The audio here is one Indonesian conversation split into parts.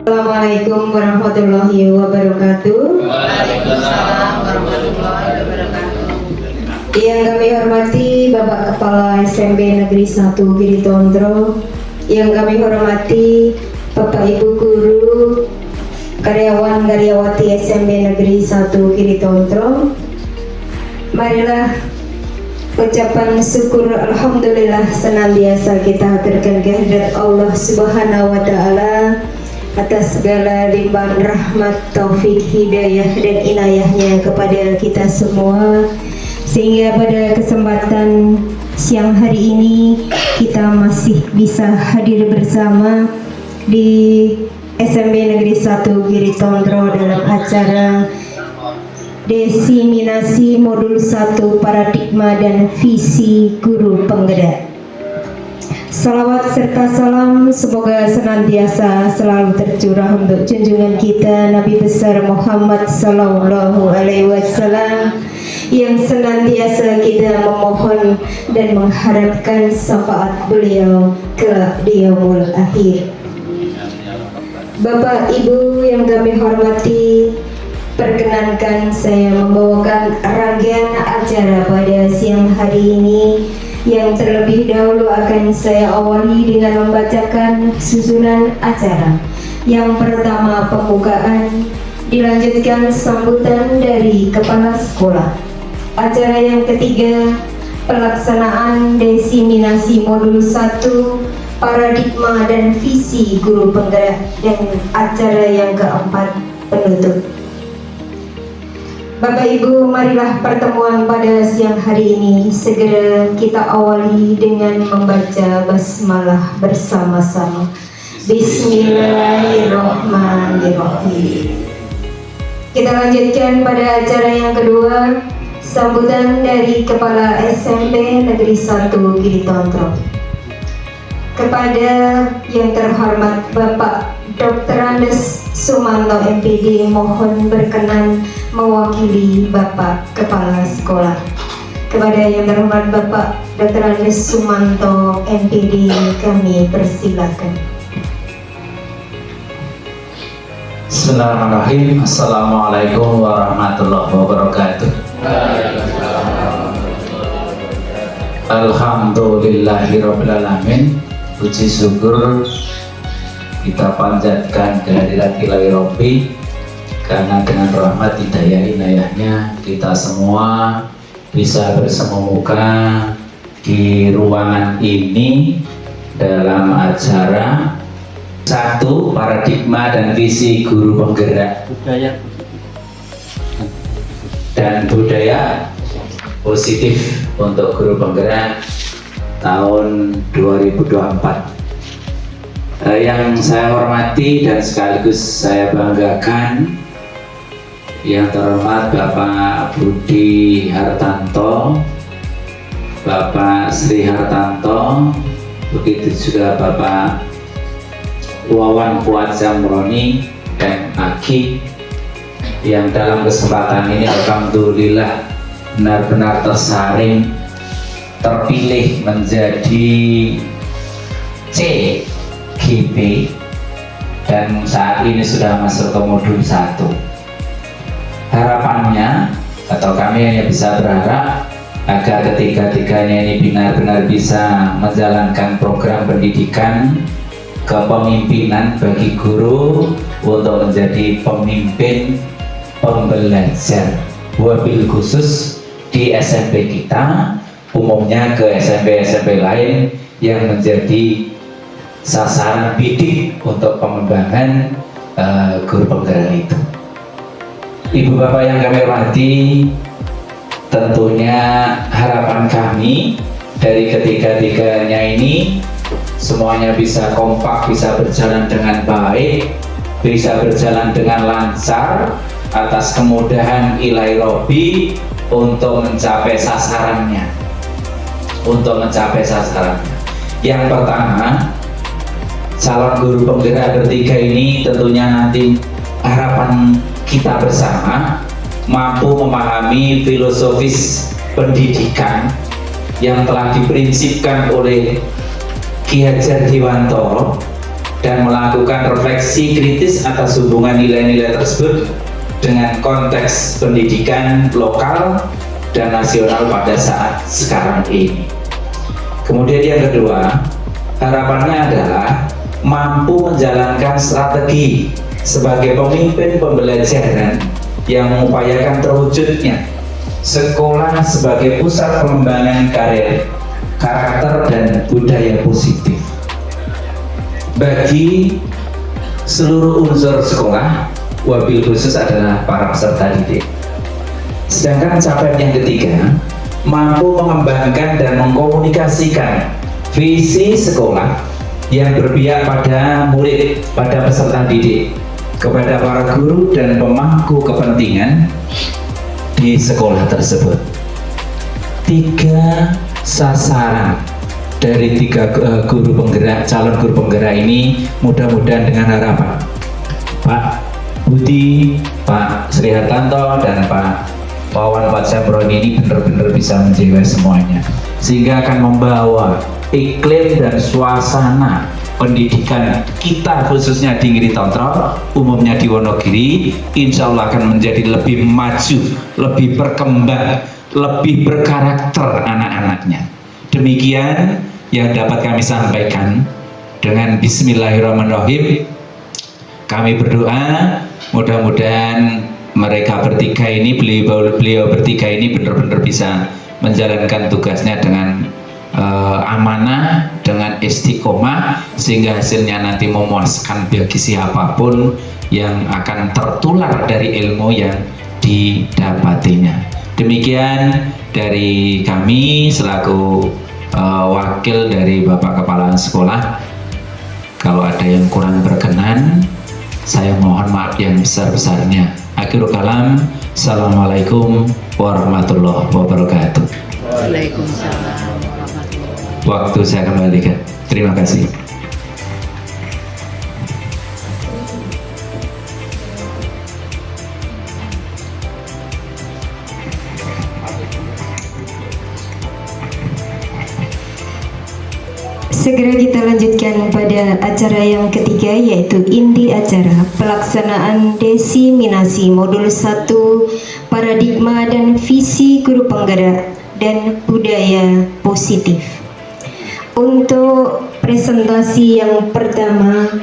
Assalamualaikum warahmatullahi wabarakatuh. Waalaikumsalam warahmatullahi wabarakatuh. Yang kami hormati Bapak Kepala SMP Negeri 1 Giritondro, yang kami hormati Bapak Ibu Guru, karyawan-karyawati SMP Negeri 1 Giritondro. Marilah ucapan syukur alhamdulillah senantiasa kita haturkan kehadirat Allah Subhanahu wa taala atas segala limpahan rahmat, taufik, hidayah dan inayahnya kepada kita semua, sehingga pada kesempatan siang hari ini kita masih bisa hadir bersama di SMP Negeri 1 Giritondro dalam acara Desiminasi Modul 1 Paradigma dan Visi Guru Penggerak. Salawat serta salam semoga senantiasa selalu tercurah untuk junjungan kita Nabi besar Muhammad Sallallahu Alaihi Wasallam, yang senantiasa kita memohon dan mengharapkan syafaat beliau kelak di yaumul akhir. Bapak Ibu yang kami hormati, perkenankan saya membawakan rangkaian acara pada siang hari ini, yang terlebih dahulu akan saya awali dengan membacakan susunan acara. Yang pertama pembukaan, dilanjutkan sambutan dari kepala sekolah. Acara yang ketiga pelaksanaan desiminasi modul 1 paradigma dan visi guru penggerak, dan acara yang keempat penutup. Bapak Ibu, marilah pertemuan pada siang hari ini segera kita awali dengan membaca basmalah bersama-sama. Bismillahirrahmanirrahim. Kita lanjutkan pada acara yang kedua, sambutan dari Kepala SMP Negeri 1 Giritondro. Kepada yang terhormat Bapak Dr. Andes Sumanto MPD, mohon berkenan mewakili Bapak Kepala Sekolah. Kepada yang terhormat Bapak Dr. Andes Sumanto MPD, kami persilakan. Bismillahirrahmanirrahim. Assalamualaikum warahmatullahi wabarakatuh. Alhamdulillahirabbil alamin. Puji syukur kita panjatkan kehadirat Ilahi Rabbi, karena dengan rahmat hidayah inayahnya kita semua bisa bersemuka di ruangan ini dalam acara 1 paradigma dan visi guru penggerak dan budaya positif untuk guru penggerak tahun 2024. Yang saya hormati dan sekaligus saya banggakan, yang terhormat Bapak Budi Hartanto, Bapak Sri Hartanto, begitu juga Bapak Wawan Fuad Zamroni dan Aki, yang dalam kesempatan ini alhamdulillah benar-benar tersaring terpilih menjadi CGP dan saat ini sudah masuk ke modul 1. Harapannya, atau kami hanya bisa berharap agar ketiga-tiganya ini benar-benar bisa menjalankan program pendidikan kepemimpinan bagi guru untuk menjadi pemimpin pembelajar, wabil khusus di SMP kita, umumnya ke SMP-SMP lain yang menjadi sasaran bidik untuk pengembangan guru penggerak itu. Ibu Bapak yang kami hormati, tentunya harapan kami dari ketiga-tiganya ini semuanya bisa kompak, bisa berjalan dengan baik, bisa berjalan dengan lancar atas kemudahan Ilahi Rabbi untuk mencapai sasarannya. Yang pertama, calon guru penggerak bertiga ini tentunya nanti harapan kita bersama mampu memahami filosofis pendidikan yang telah diprinsipkan oleh Ki Hajar Dewantoro dan melakukan refleksi kritis atas hubungan nilai-nilai tersebut dengan konteks pendidikan lokal dan nasional pada saat sekarang ini. Kemudian yang kedua, harapannya adalah mampu menjalankan strategi sebagai pemimpin pembelajaran yang mengupayakan terwujudnya sekolah sebagai pusat pengembangan karakter dan budaya positif bagi seluruh unsur sekolah, wabil khusus adalah para peserta didik. Sedangkan capaian yang ketiga, mampu mengembangkan dan mengkomunikasikan visi sekolah yang berpihak pada murid, pada peserta didik, kepada para guru dan pemangku kepentingan di sekolah tersebut. 3 sasaran dari 3 guru penggerak, calon guru penggerak ini mudah-mudahan dengan harapan Pak Budi, Pak Sri Hartanto, dan Pak Wawan Pak Semron ini benar-benar bisa menjiwai semuanya, sehingga akan membawa iklim dan suasana pendidikan kita khususnya di Ngiri Tontrol, umumnya di Wonogiri, insya Allah akan menjadi lebih maju, lebih berkembang, lebih berkarakter anak-anaknya. Demikian yang dapat kami sampaikan. Dengan Bismillahirrahmanirrahim kami berdoa mudah-mudahan mereka bertiga ini, beliau bertiga ini benar-benar bisa menjalankan tugasnya dengan amanah, dengan istiqomah, sehingga hasilnya nanti memuaskan bagi siapapun yang akan tertular dari ilmu yang didapatinya. Demikian dari kami selaku wakil dari Bapak Kepala Sekolah. Kalau ada yang kurang berkenan, saya mohon maaf yang besar-besarnya. Akhirul kalam, assalamualaikum warahmatullahi wabarakatuh. Waalaikumsalam. Waktu saya kembalikan. Terima kasih. Segera kita lanjutkan pada acara yang ketiga, yaitu inti acara pelaksanaan desiminasi modul 1 paradigma dan visi guru penggerak dan budaya positif. Untuk presentasi yang pertama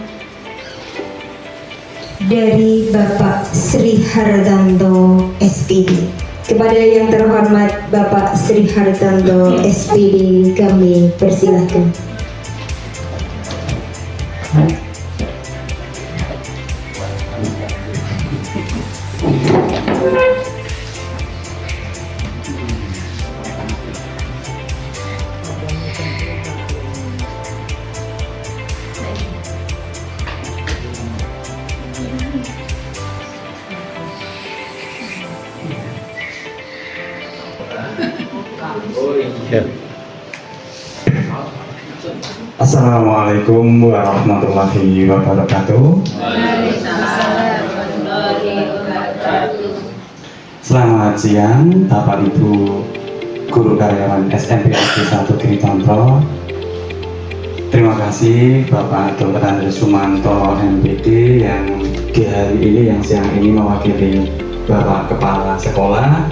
dari Bapak Sri Hartanto SPD. Kepada yang terhormat Bapak Sri Hartanto SPD, kami persilahkan. Assalamualaikum warahmatullahi wabarakatuh. Selamat siang Bapak Ibu guru karyawan SMP Negeri 1 Ngiri Tontrol. Terima kasih Bapak Dr. Andre Sumanto MPD yang di hari ini, yang siang ini mewakili Bapak Kepala Sekolah.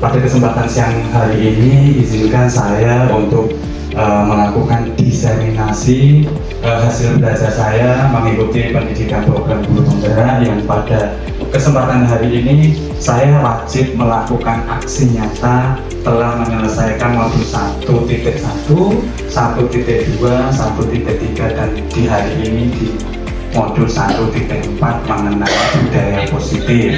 Pada kesempatan siang hari ini izinkan saya untuk melakukan diseminasi hasil belajar saya mengikuti pendidikan program guru penggerak, yang pada kesempatan hari ini saya wajib melakukan aksi nyata telah menyelesaikan modul 1.1, 1.2, 1.3, dan di hari ini di modul 1.4 mengenai budaya positif.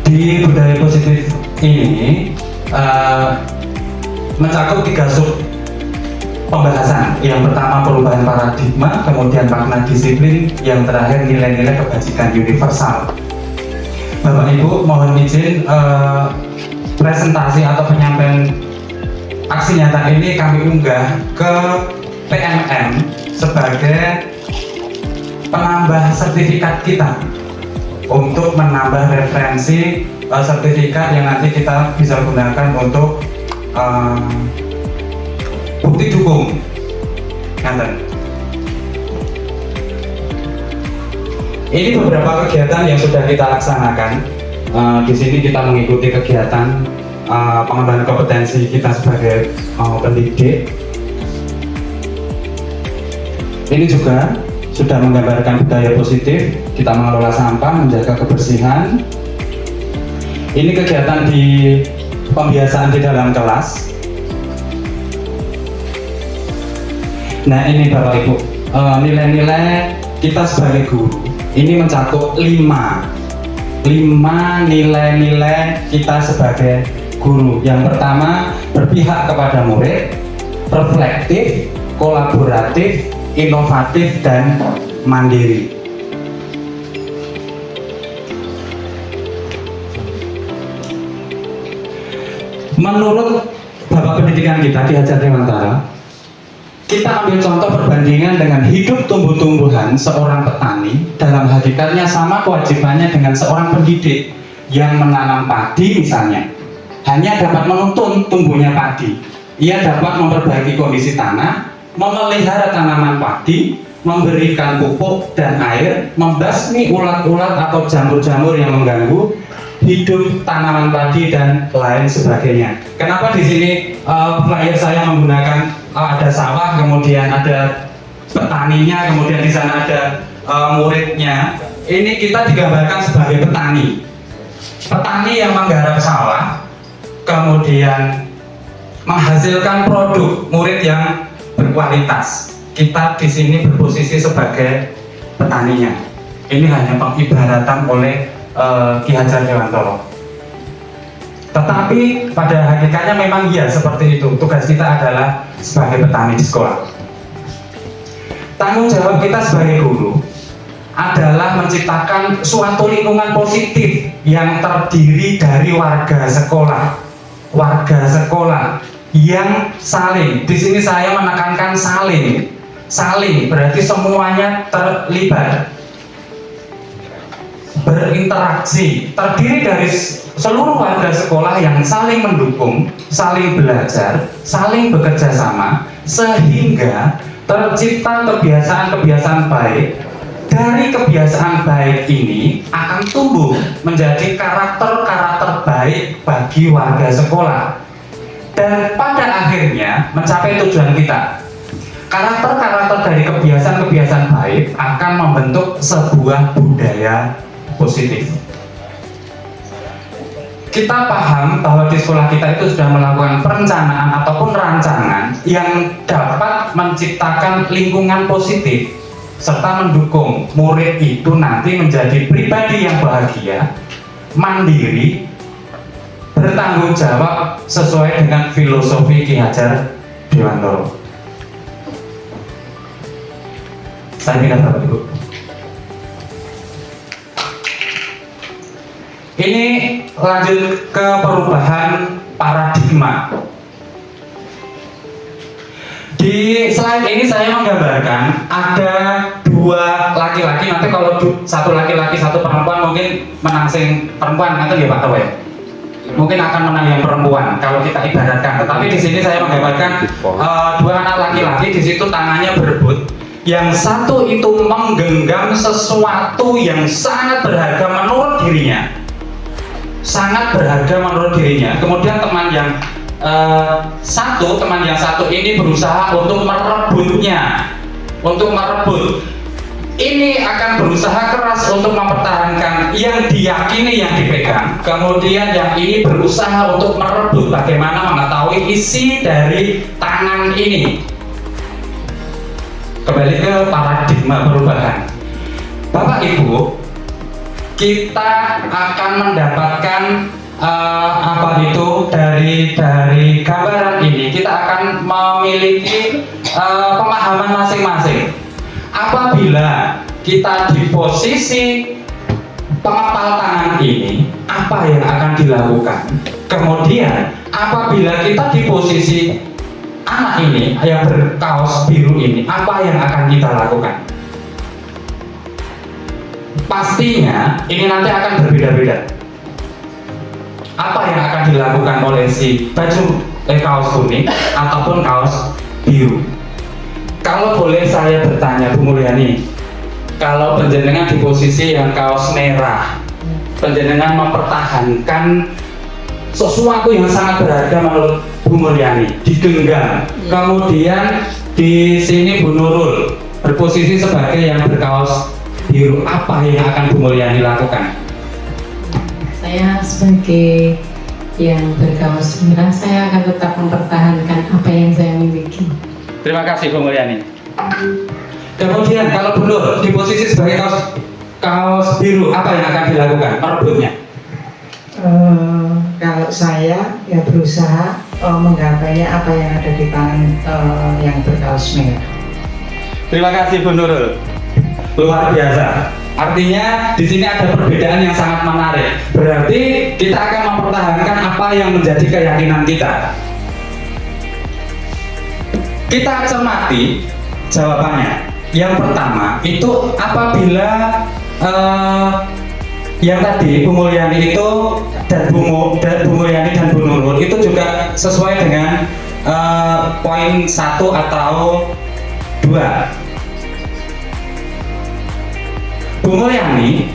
Di budaya positif ini mencakup 3 sub pembahasan. Yang pertama perubahan paradigma, kemudian makna disiplin, yang terakhir nilai-nilai kebajikan universal. Bapak Ibu mohon izin presentasi atau penyampaian aksi nyata ini kami unggah ke PMM sebagai penambah sertifikat kita untuk menambah referensi sertifikat yang nanti kita bisa gunakan untuk bukti dukung. Ini beberapa kegiatan yang sudah kita laksanakan. Di sini kita mengikuti kegiatan pengembangan kompetensi kita sebagai pendidik. Ini juga sudah menggambarkan budaya positif, kita mengelola sampah, menjaga kebersihan. Ini kegiatan di pembiasaan di dalam kelas. Nah ini Bapak Ibu, nilai-nilai kita sebagai guru ini mencakup 5 nilai-nilai kita sebagai guru. Yang pertama, berpihak kepada murid, reflektif, kolaboratif, inovatif, dan mandiri. Menurut Bapak Pendidikan kita di Hajar Dewantara, kita ambil contoh perbandingan dengan hidup tumbuh-tumbuhan seorang petani. Dalam hakikatnya sama kewajibannya dengan seorang pendidik yang menanam padi misalnya. Hanya dapat menuntun tumbuhnya padi. Ia dapat memperbaiki kondisi tanah, memelihara tanaman padi, memberikan pupuk dan air, membasmi ulat-ulat atau jamur-jamur yang mengganggu hidup tanaman padi dan lain sebagainya. Kenapa di sini flyer saya menggunakan ada sawah, kemudian ada petaninya, kemudian di sana ada muridnya. Ini kita digambarkan sebagai petani. Petani yang menggarap sawah, kemudian menghasilkan produk, murid yang berkualitas. Kita di sini berposisi sebagai petaninya. Ini hanya pengibaratan oleh Ki Hajar Dewantara. Tetapi pada hakikatnya memang iya seperti itu. Tugas kita adalah sebagai petani di sekolah. Tanggung jawab kita sebagai guru adalah menciptakan suatu lingkungan positif yang terdiri dari warga sekolah yang saling. Di sini saya menekankan saling berarti semuanya terlibat, berinteraksi, terdiri dari seluruh warga sekolah yang saling mendukung, saling belajar, saling bekerja sama, sehingga tercipta kebiasaan-kebiasaan baik. Dari kebiasaan baik ini akan tumbuh menjadi karakter-karakter baik bagi warga sekolah, dan pada akhirnya mencapai tujuan kita. Karakter-karakter dari kebiasaan-kebiasaan baik akan membentuk sebuah budaya positif. Kita paham bahwa di sekolah kita itu sudah melakukan perencanaan ataupun rancangan yang dapat menciptakan lingkungan positif serta mendukung murid itu nanti menjadi pribadi yang bahagia, mandiri, bertanggung jawab sesuai dengan filosofi Ki Hajar Dewantara. Saya pindah Bapak Ibu. Ini lanjut ke perubahan paradigma. Di slide ini saya menggambarkan ada dua laki-laki. Nanti kalau satu laki-laki satu perempuan mungkin menang sing perempuan, nanti ya Pak Tawa ya. Mungkin akan menang yang perempuan kalau kita ibaratkan. Tetapi di sini saya menggambarkan dua anak laki-laki, di situ tangannya berebut. Yang satu itu menggenggam sesuatu yang sangat berharga menurut dirinya. Kemudian teman yang satu ini berusaha untuk merebutnya, ini akan berusaha keras untuk mempertahankan yang diyakini yang dipegang. Kemudian yang ini berusaha untuk merebut, bagaimana mengetahui isi dari tangan ini. Kembali ke paradigma perubahan. Bapak Ibu, kita akan mendapatkan dari gambaran ini kita akan memiliki pemahaman masing-masing. Apabila kita di posisi pengepal tangan ini, apa yang akan dilakukan? Kemudian apabila kita di posisi anak ini yang berkaos biru ini, apa yang akan kita lakukan? pastinya ini nanti akan berbeda-beda. Apa yang akan dilakukan oleh si kaos kuning ataupun kaos biru? Kalau boleh saya bertanya, Bu Mulyani, kalau penjenengan di posisi yang kaos merah, penjenengan mempertahankan sesuatu yang sangat berharga menurut Bu Mulyani, digenggam, kemudian di sini Bu Nurul berposisi sebagai yang berkaos biru, apa yang akan Bu Mulyani lakukan? Saya sebagai yang berkaos merah, saya akan tetap mempertahankan apa yang saya miliki. Terima kasih Bu Mulyani. Kemudian kalau Bu Nur di posisi sebagai kaos biru, apa yang akan dilakukan merebutnya? Kalau saya ya berusaha menggapai apa yang ada di tangan yang berkaos merah. Terima kasih Bu Nurul. Luar biasa. Artinya di sini ada perbedaan yang sangat menarik. Berarti kita akan mempertahankan apa yang menjadi keyakinan kita. Kita cermati jawabannya. Yang pertama itu apabila yang tadi Bu Mulyani itu dan Bu Mulyani dan Bu Nurul itu juga sesuai dengan poin 1 atau 2. Bu Mulyani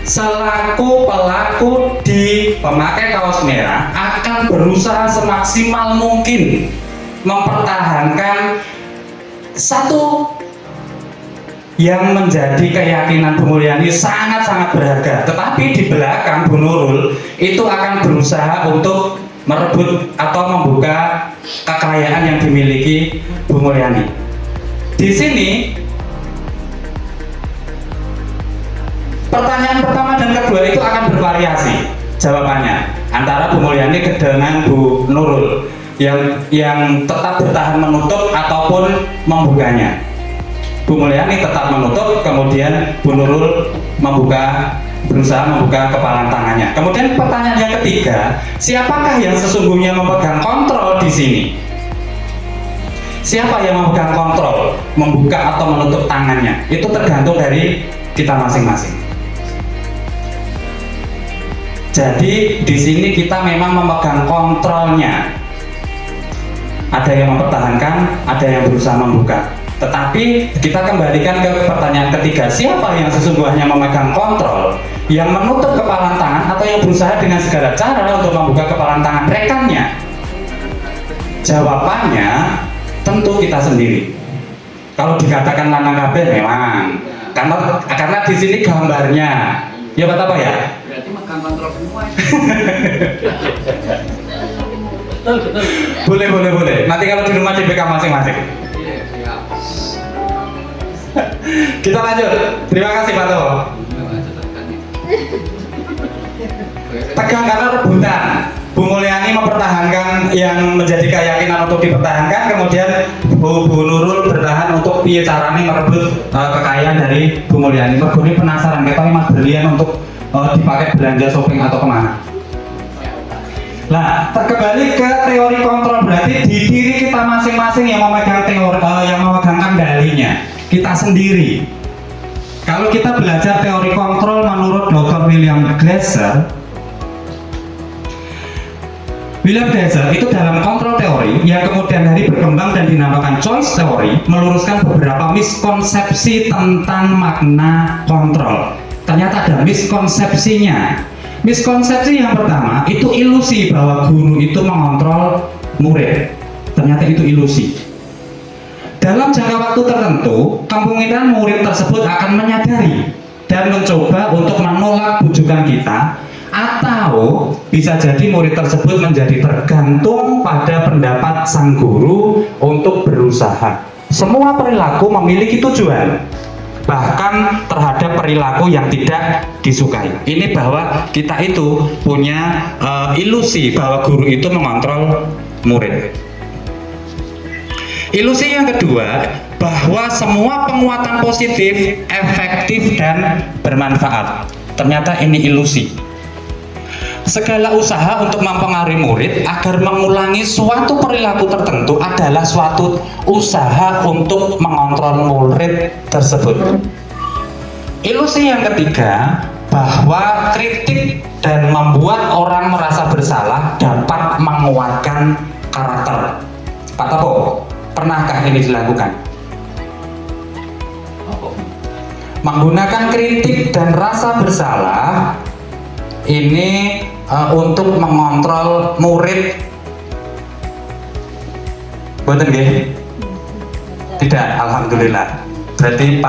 selaku pelaku di pemakai kaos merah akan berusaha semaksimal mungkin mempertahankan satu yang menjadi keyakinan Bu Mulyani sangat-sangat berharga. Tetapi di belakang Bu Nurul itu akan berusaha untuk merebut atau membuka kekayaan yang dimiliki Bu Mulyani. Di sini pertanyaan pertama dan kedua itu akan bervariasi jawabannya antara Bu Mulyani dengan Bu Nurul yang tetap bertahan menutup ataupun membukanya. Bu Mulyani tetap menutup, kemudian Bu Nurul berusaha membuka kepalan tangannya. Kemudian pertanyaan yang ketiga, siapakah yang sesungguhnya memegang kontrol di sini? Siapa yang memegang kontrol, membuka atau menutup tangannya? Itu tergantung dari kita masing-masing. Jadi di sini kita memang memegang kontrolnya. Ada yang mempertahankan, ada yang berusaha membuka. Tetapi kita kembalikan ke pertanyaan ketiga, siapa yang sesungguhnya memegang kontrol? Yang menutup kepalan tangan atau yang berusaha dengan segala cara untuk membuka kepalan tangan rekannya? Jawabannya tentu kita sendiri. Kalau dikatakan lanang kabeh memang karena di sini gambarnya. Ya Pak apa ya? Berarti megang kontrol semua. Boleh. Nanti kalau di rumah CBK masing-masing. Kita lanjut. Terima kasih Pak Towo. Tegang karena rebutan. Bu Mulyani mempertahankan yang menjadi keyakinan untuk dipertahankan, kemudian Bu Nurul bertahan untuk piye caranya merebut kekayaan dari Bu Mulyani. Mergoni penasaran, ketemu Mas Berlian untuk dipakai belanja shopping atau kemana? Nah, kembali ke teori kontrol, berarti di diri kita masing-masing yang memegang yang memegang kendalinya, kita sendiri. Kalau kita belajar teori kontrol menurut Dr. William Glasser itu dalam kontrol teori yang kemudian hari berkembang dan dinamakan choice theory, meluruskan beberapa miskonsepsi tentang makna kontrol. Ternyata ada miskonsepsinya. Miskonsepsi yang pertama itu ilusi bahwa guru itu mengontrol murid. Ternyata itu ilusi. Dalam jangka waktu tertentu, kemungkinan murid tersebut akan menyadari dan mencoba untuk menolak bujukan kita, atau bisa jadi murid tersebut menjadi tergantung pada pendapat sang guru untuk berusaha. Semua perilaku memiliki tujuan, bahkan terhadap perilaku yang tidak disukai. Ini bahwa kita itu punya ilusi bahwa guru itu mengontrol murid. Ilusi yang kedua, bahwa semua penguatan positif efektif dan bermanfaat. Ternyata ini ilusi. Segala usaha untuk mempengaruhi murid agar mengulangi suatu perilaku tertentu adalah suatu usaha untuk mengontrol murid tersebut. Ilusi yang ketiga, bahwa kritik dan membuat orang merasa bersalah dapat menguatkan karakter. Pak Topo, pernahkah ini dilakukan? Menggunakan kritik dan rasa bersalah ini untuk mengontrol murid. Betul nggih? Tidak, alhamdulillah. Berarti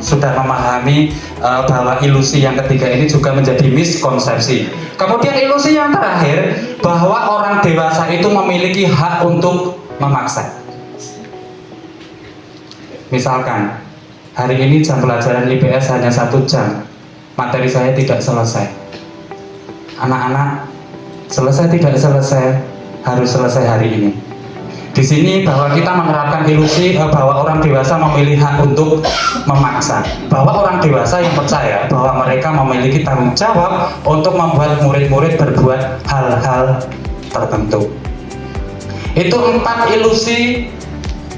sudah memahami bahwa ilusi yang ketiga ini juga menjadi miskonsepsi. Kemudian ilusi yang terakhir, bahwa orang dewasa itu memiliki hak untuk memaksa. Misalkan hari ini jam pelajaran IPS hanya 1 jam, materi saya tidak selesai. Anak-anak, selesai tidak selesai, harus selesai hari ini. Di sini bahwa kita menerapkan ilusi bahwa orang dewasa memiliki hak untuk memaksa, bahwa orang dewasa yang percaya bahwa mereka memiliki tanggung jawab untuk membuat murid-murid berbuat hal-hal tertentu. Itu 4 ilusi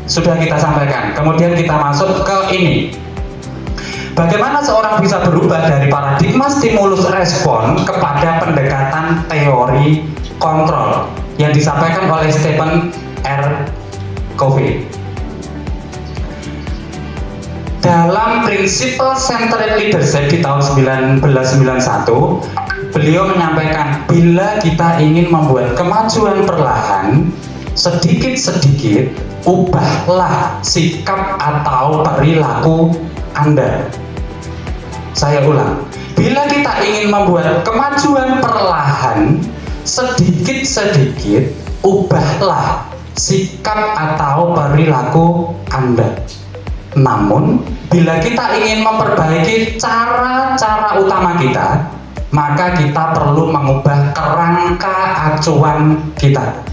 sudah kita sampaikan. Kemudian kita masuk ke ini. Bagaimana seorang bisa berubah dari paradigma stimulus respon kepada pendekatan teori kontrol yang disampaikan oleh Stephen R. Covey. Dalam Principle Centered Leadership di tahun 1991, beliau menyampaikan, bila kita ingin membuat kemajuan perlahan, sedikit-sedikit ubahlah sikap atau perilaku Anda. Saya ulang, bila kita ingin membuat kemajuan perlahan, sedikit-sedikit ubahlah sikap atau perilaku Anda. Namun, bila kita ingin memperbaiki cara-cara utama kita, maka kita perlu mengubah kerangka acuan kita.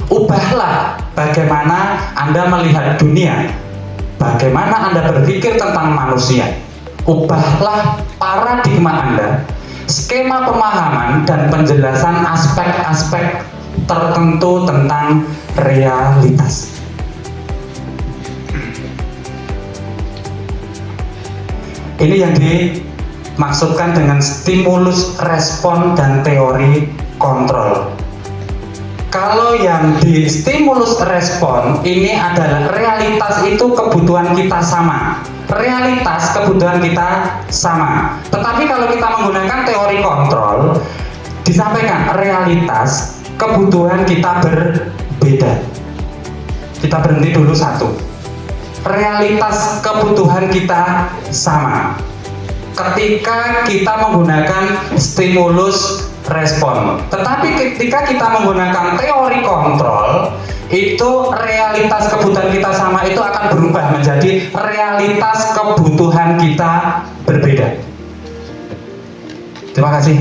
Ubahlah bagaimana Anda melihat dunia, bagaimana Anda berpikir tentang manusia. Ubahlah paradigma Anda, skema pemahaman dan penjelasan aspek-aspek tertentu tentang realitas. Ini yang dimaksudkan dengan stimulus respon dan teori kontrol. Kalau yang di stimulus respon ini adalah realitas itu kebutuhan kita sama. Realitas kebutuhan kita sama. Tetapi kalau kita menggunakan teori kontrol, disampaikan realitas kebutuhan kita berbeda. Kita berhenti dulu satu. Realitas kebutuhan kita sama. Ketika kita menggunakan stimulus respon. Tetapi ketika kita menggunakan teori kontrol, itu realitas kebutuhan kita sama itu akan berubah menjadi realitas kebutuhan kita berbeda. Terima kasih.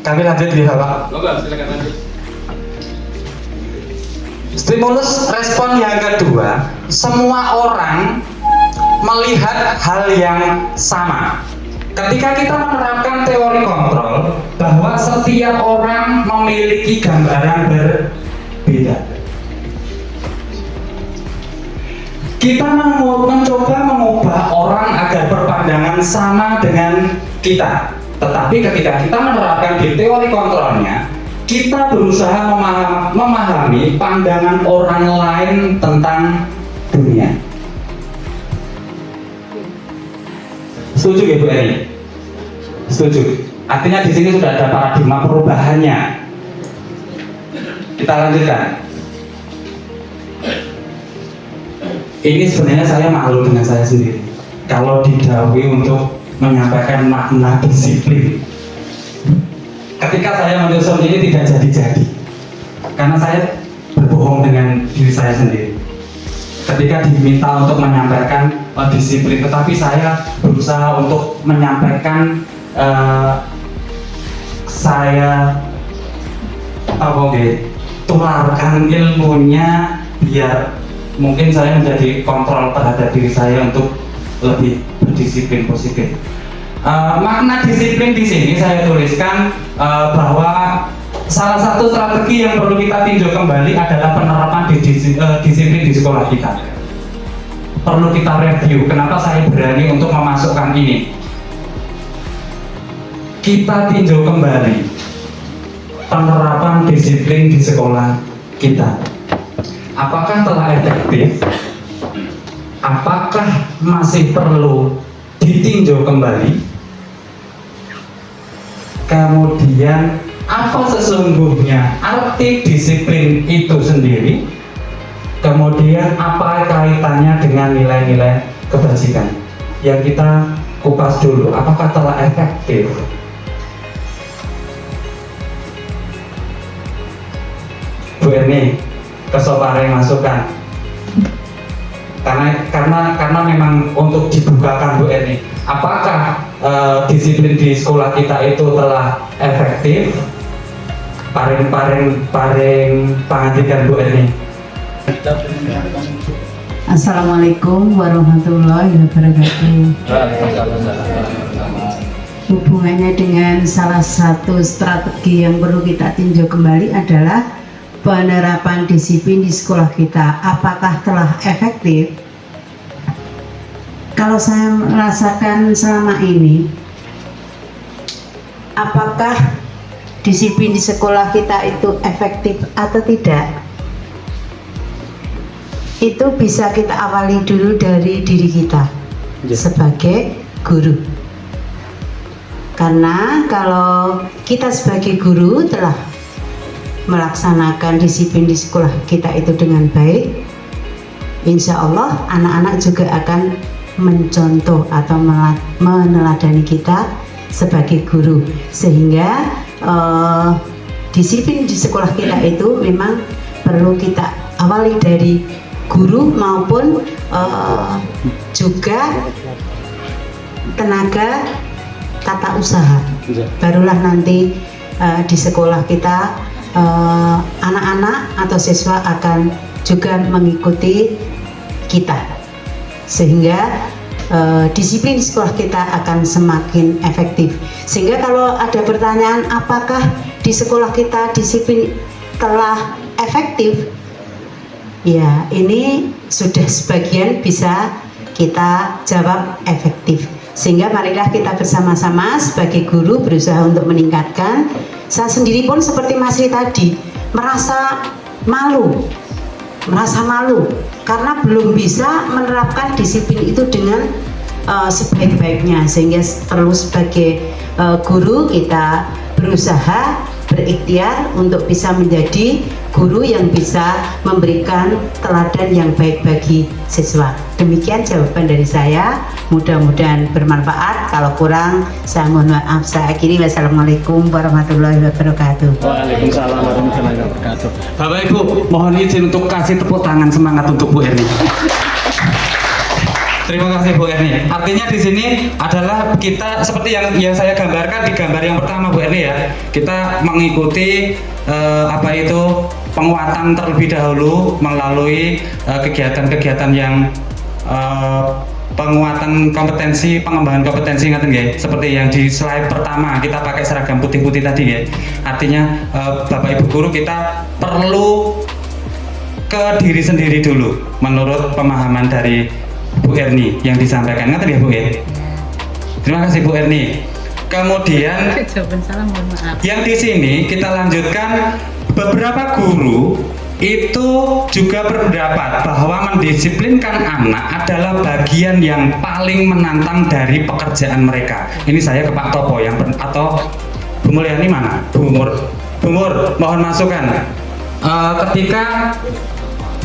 Kami lanjut ya Bapak. Silakan lanjut. Stimulus respon yang kedua, semua orang melihat hal yang sama. Ketika kita menerapkan teori kontrol, bahwa setiap orang memiliki gambaran berbeda. Kita mencoba mengubah orang agar berpandangan sama dengan kita. Tetapi ketika kita menerapkan di teori kontrolnya, kita berusaha memahami pandangan orang lain tentang dunia. Setuju ya Bu Eri? Setuju. Artinya di sini sudah ada paradigma perubahannya. Kita lanjutkan. Ini sebenarnya saya malu dengan saya sendiri. Kalau didhawuhi untuk menyampaikan makna disiplin. Ketika saya menyusun ini tidak jadi-jadi. Karena saya berbohong dengan diri saya sendiri. Ketika diminta untuk menyampaikan disiplin, tetapi saya berusaha untuk menyampaikan saya tularkan ilmunya biar mungkin saya menjadi kontrol terhadap diri saya untuk lebih berdisiplin positif. Makna disiplin di sini saya tuliskan bahwa salah satu strategi yang perlu kita tinjau kembali adalah penerapan disiplin di sekolah kita. perlu kita review. Kenapa saya berani untuk memasukkan ini? Kita tinjau kembali penerapan disiplin di sekolah kita. Apakah telah efektif? Apakah masih perlu ditinjau kembali? Kemudian apa sesungguhnya arti disiplin itu sendiri? Kemudian apa kaitannya dengan nilai-nilai kebajikan? Yang kita kupas dulu, apakah telah efektif? Bu Erni, kesoparing masukan. Karena memang untuk dibukakan Bu Erni, apakah disiplin di sekolah kita itu telah efektif? Paring pangandikan Bu Erni. Assalamualaikum warahmatullahi wabarakatuh. Hubungannya dengan salah satu strategi yang perlu kita tinjau kembali adalah penerapan disiplin di sekolah kita. Apakah telah efektif? Kalau saya merasakan selama ini, apakah disiplin di sekolah kita itu efektif atau tidak? Itu bisa kita awali dulu dari diri kita sebagai guru. Karena kalau kita sebagai guru telah melaksanakan disiplin di sekolah kita itu dengan baik, insya Allah anak-anak juga akan mencontoh atau meneladani kita sebagai guru, sehingga disiplin di sekolah kita itu memang perlu kita awali dari guru maupun juga tenaga tata usaha. Barulah nanti di sekolah kita anak-anak atau siswa akan juga mengikuti kita, sehingga disiplin di sekolah kita akan semakin efektif. Sehingga kalau ada pertanyaan apakah di sekolah kita disiplin telah efektif, ya ini sudah sebagian bisa kita jawab efektif. Sehingga marilah kita bersama-sama sebagai guru berusaha untuk meningkatkan. Saya sendiri pun seperti Mas Ri tadi merasa malu karena belum bisa menerapkan disiplin itu dengan sebaik-baiknya, sehingga perlu sebagai guru kita berusaha berikhtiar untuk bisa menjadi guru yang bisa memberikan teladan yang baik bagi siswa. Demikian jawaban dari saya, mudah-mudahan bermanfaat. Kalau kurang saya mohon maaf. Saya akhiri, wassalamualaikum warahmatullahi wabarakatuh. Waalaikumsalam warahmatullahi wabarakatuh. Bapak Ibu, mohon izin untuk kasih tepuk tangan semangat untuk Bu Erni. Terima kasih Bu Erni. Artinya di sini adalah kita seperti yang saya gambarkan di gambar yang pertama Bu Erni ya. Kita mengikuti penguatan terlebih dahulu melalui kegiatan-kegiatan yang penguatan kompetensi, pengembangan kompetensi ngaten nggih. Seperti yang di slide pertama kita pakai seragam putih-putih tadi ya. Artinya Bapak Ibu guru kita perlu ke diri sendiri dulu menurut pemahaman dari Bu Erni yang disampaikan. Ngaten ya Bu ya. Terima kasih Bu Erni. Kemudian yang di sini kita lanjutkan, beberapa guru itu juga berpendapat bahwa mendisiplinkan anak adalah bagian yang paling menantang dari pekerjaan mereka. Ini saya ke Pak Topo atau Bu Mulyani mana? Bu Mur, mohon masukan. Ketika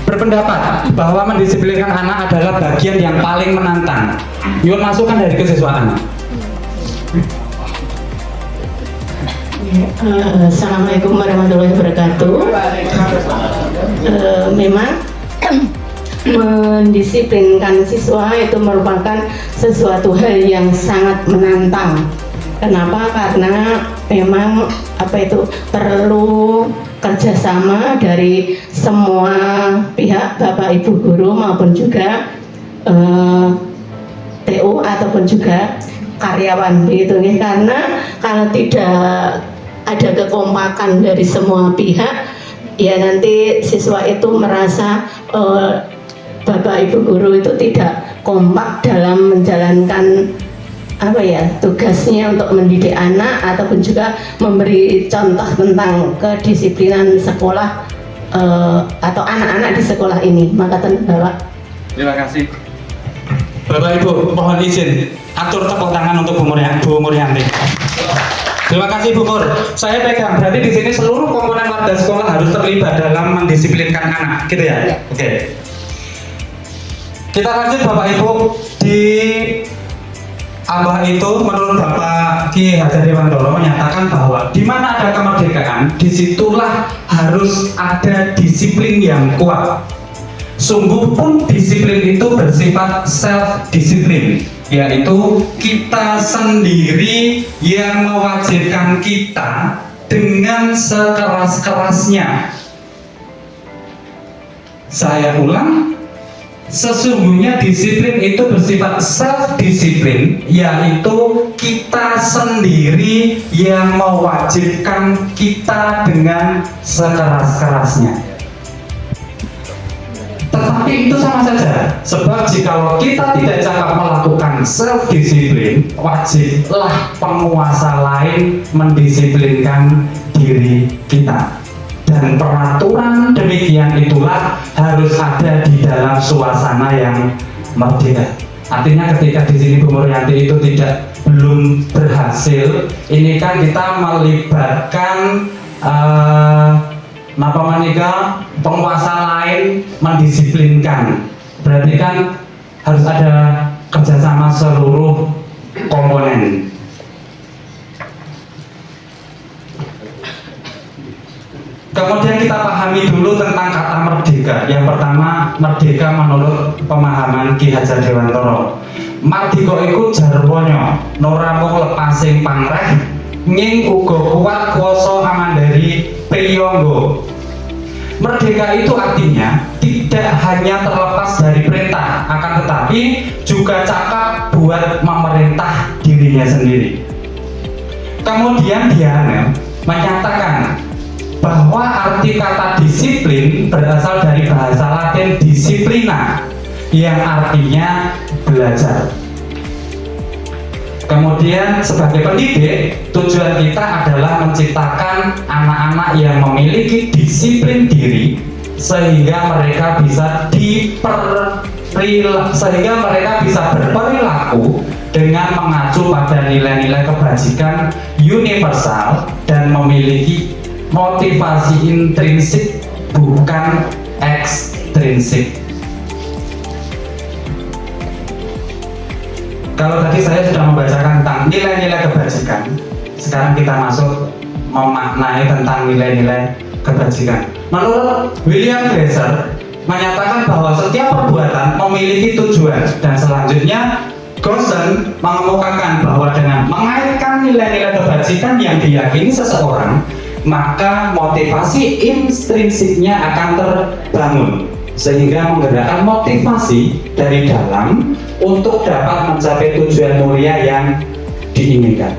berpendapat bahwa mendisiplinkan anak adalah bagian yang paling menantang, yuk masukan dari kesiswaan. Assalamualaikum warahmatullahi wabarakatuh. Memang mendisiplinkan siswa itu merupakan sesuatu hal yang sangat menantang. Kenapa? Karena memang perlu kerjasama dari semua pihak, Bapak Ibu guru maupun juga TU ataupun juga karyawan begitu ya. Karena kalau tidak ada kekompakan dari semua pihak, ya nanti siswa itu merasa Bapak Ibu guru itu tidak kompak dalam menjalankan tugasnya untuk mendidik anak ataupun juga memberi contoh tentang kedisiplinan sekolah atau anak-anak di sekolah ini. Maka Bapak. Terima kasih. Bapak Ibu, mohon izin atur tepuk tangan untuk Bu Murianti. Terima kasih Bu Mur. Saya pegang, berarti di sini seluruh komponen warga sekolah harus terlibat dalam mendisiplinkan anak, gitu ya? Oke. Kita lanjut Bapak Ibu, di abah itu menurut Bapak Ki Hajar Dewantoro menyatakan bahwa di mana ada kemerdekaan, disitulah harus ada disiplin yang kuat. Sungguh pun disiplin itu bersifat self-disiplin, yaitu kita sendiri yang mewajibkan kita dengan sekeras-kerasnya. Saya ulang, sesungguhnya disiplin itu bersifat self-disiplin, yaitu kita sendiri yang mewajibkan kita dengan sekeras-kerasnya. Tetapi itu sama saja, sebab jikalau kita tidak cakap melakukan self-disiplin, wajiblah penguasa lain mendisiplinkan diri kita. Dan peraturan demikian itulah harus ada di dalam suasana yang merdeka. Artinya ketika di sini Bu Murianti itu belum berhasil, ini kan kita melibatkan penguasa lain mendisiplinkan. Berarti kan harus ada kerjasama seluruh komponen. Kemudian kita pahami dulu tentang kata merdeka. Yang pertama, merdeka menurut pemahaman Ki Hajar Dewantoro. Mardika iku jarwanya ora mung lepasing pangreh, ning uga kuat kuwasa amandari priyangga. Merdeka itu artinya tidak hanya terlepas dari perintah, akan tetapi juga cakap buat memerintah dirinya sendiri. Kemudian dia menyatakan bahwa arti kata disiplin berasal dari bahasa Latin disciplina yang artinya belajar. Kemudian sebagai pendidik, tujuan kita adalah menciptakan anak-anak yang memiliki disiplin diri sehingga mereka bisa berperilaku dengan mengacu pada nilai-nilai kebajikan universal dan memiliki motivasi intrinsik bukan ekstrinsik. Kalau tadi saya sudah membacakan tentang nilai-nilai kebajikan, sekarang kita masuk memaknai tentang nilai-nilai kebajikan. Menurut William Glasser menyatakan bahwa setiap perbuatan memiliki tujuan, dan selanjutnya Gosen mengemukakan bahwa dengan mengaitkan nilai-nilai kebajikan yang diyakini seseorang, maka motivasi intrinsiknya akan terbangun sehingga menggerakkan motivasi dari dalam untuk dapat mencapai tujuan mulia yang diinginkan.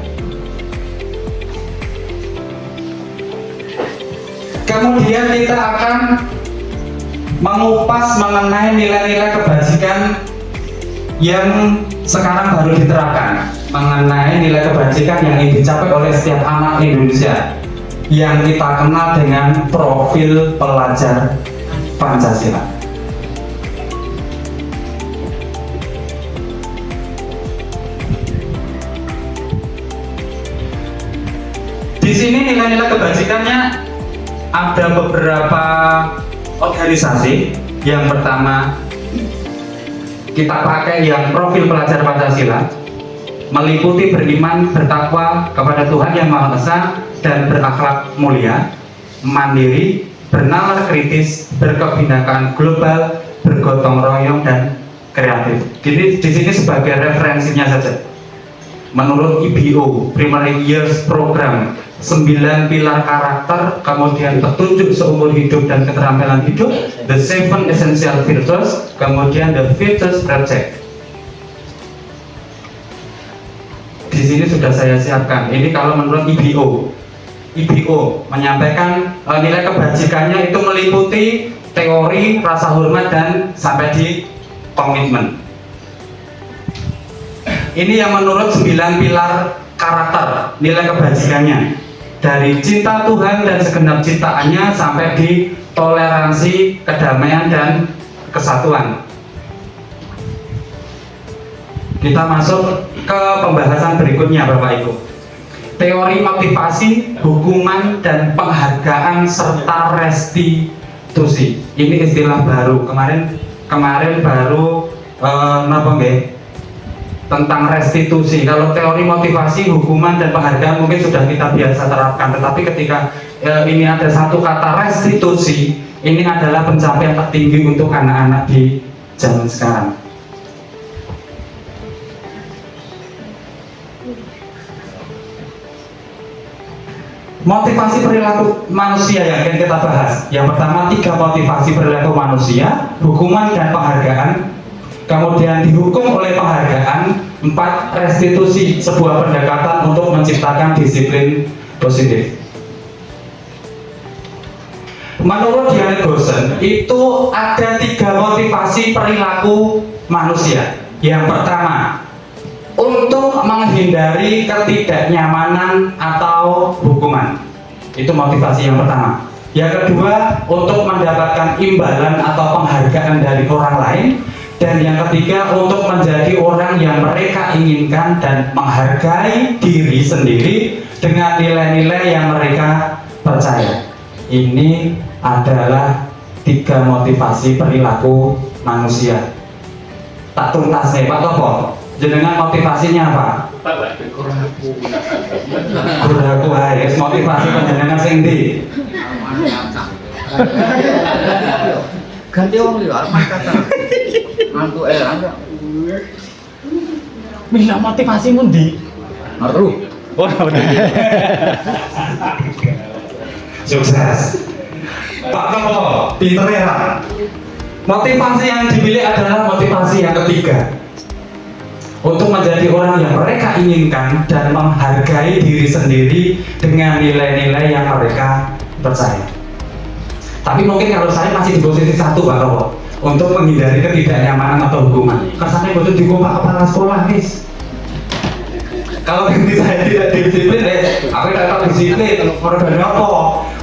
Kemudian kita akan mengupas mengenai nilai-nilai kebajikan yang sekarang baru diterapkan, mengenai nilai kebajikan yang ingin dicapai oleh setiap anak Indonesia yang kita kenal dengan profil pelajar Pancasila. Di sini nilai-nilai kebajikannya ada beberapa organisasi. Yang pertama kita pakai yang profil pelajar Pancasila, meliputi beriman, bertakwa kepada Tuhan Yang Maha Esa dan berakhlak mulia, mandiri, bernalar kritis, berkebinekaan global, bergotong royong dan kreatif. Jadi di sini sebagai referensinya saja. Menurut IBO, Primary Years Program, 9 pilar karakter, kemudian petunjuk seumur hidup dan keterampilan hidup, the 7 essential virtues, kemudian the virtues project. Di sini sudah saya siapkan. Ini kalau menurut IBO menyampaikan nilai kebajikannya itu meliputi teori, rasa hormat, dan sampai di komitmen. Ini yang menurut 9 pilar karakter, nilai kebajikannya. Dari cinta Tuhan dan segenap ciptaannya sampai di toleransi, kedamaian, dan kesatuan. Kita masuk ke pembahasan berikutnya Bapak Ibu. Teori motivasi, hukuman, dan penghargaan serta restitusi. Ini istilah baru. Kemarin baru tentang restitusi. Kalau teori motivasi, hukuman, dan penghargaan mungkin sudah kita biasa terapkan. Tetapi ketika ini ada satu kata restitusi, ini adalah pencapaian tertinggi untuk anak-anak di zaman sekarang. Motivasi perilaku manusia yang akan kita bahas. Yang pertama 3 motivasi perilaku manusia, hukuman dan penghargaan. Kemudian dihukum oleh penghargaan. 4 restitusi, sebuah pendekatan untuk menciptakan disiplin positif. Menurut Janet Gosen itu ada 3 motivasi perilaku manusia. Yang pertama, untuk menghindari ketidaknyamanan atau hukuman. Itu motivasi yang pertama. Yang kedua, untuk mendapatkan imbalan atau penghargaan dari orang lain. Dan yang ketiga, untuk menjadi orang yang mereka inginkan dan menghargai diri sendiri dengan nilai-nilai yang mereka percaya. Ini adalah 3 motivasi perilaku manusia. Tak tuntas nih Pak Topo. Jenengan motivasinya apa? Guraku ae, motivasi panjenengan sing ndi? Ganti wong liya arep kata. Mantu anda. Bila motivasimu ndi? Aduh. Oh, benar. Sukses. Pak Topo, pinter ya. Motivasi yang dipilih adalah motivasi yang ketiga. Untuk menjadi orang yang mereka inginkan dan menghargai diri sendiri dengan nilai-nilai yang mereka percaya. Tapi mungkin kalau saya masih di posisi 1 Pak Topo, untuk menghindari ketidaknyamanan atau hukuman. Kesannya betul dikompak kepala sekolah guys. Kalau saya tidak disiplin, aku tidak tahu disiplin. Korban apa?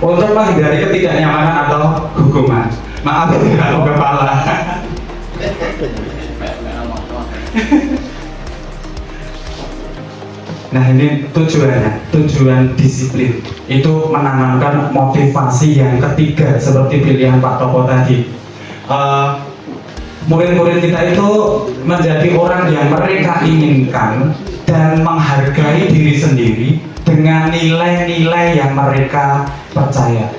Untuk menghindari ketidaknyamanan atau hukuman. Maaf kalau kepala. Nah ini tujuannya, tujuan disiplin itu menanamkan motivasi yang ketiga seperti pilihan Pak Topo tadi. Murid-murid kita itu menjadi orang yang mereka inginkan dan menghargai diri sendiri dengan nilai-nilai yang mereka percaya.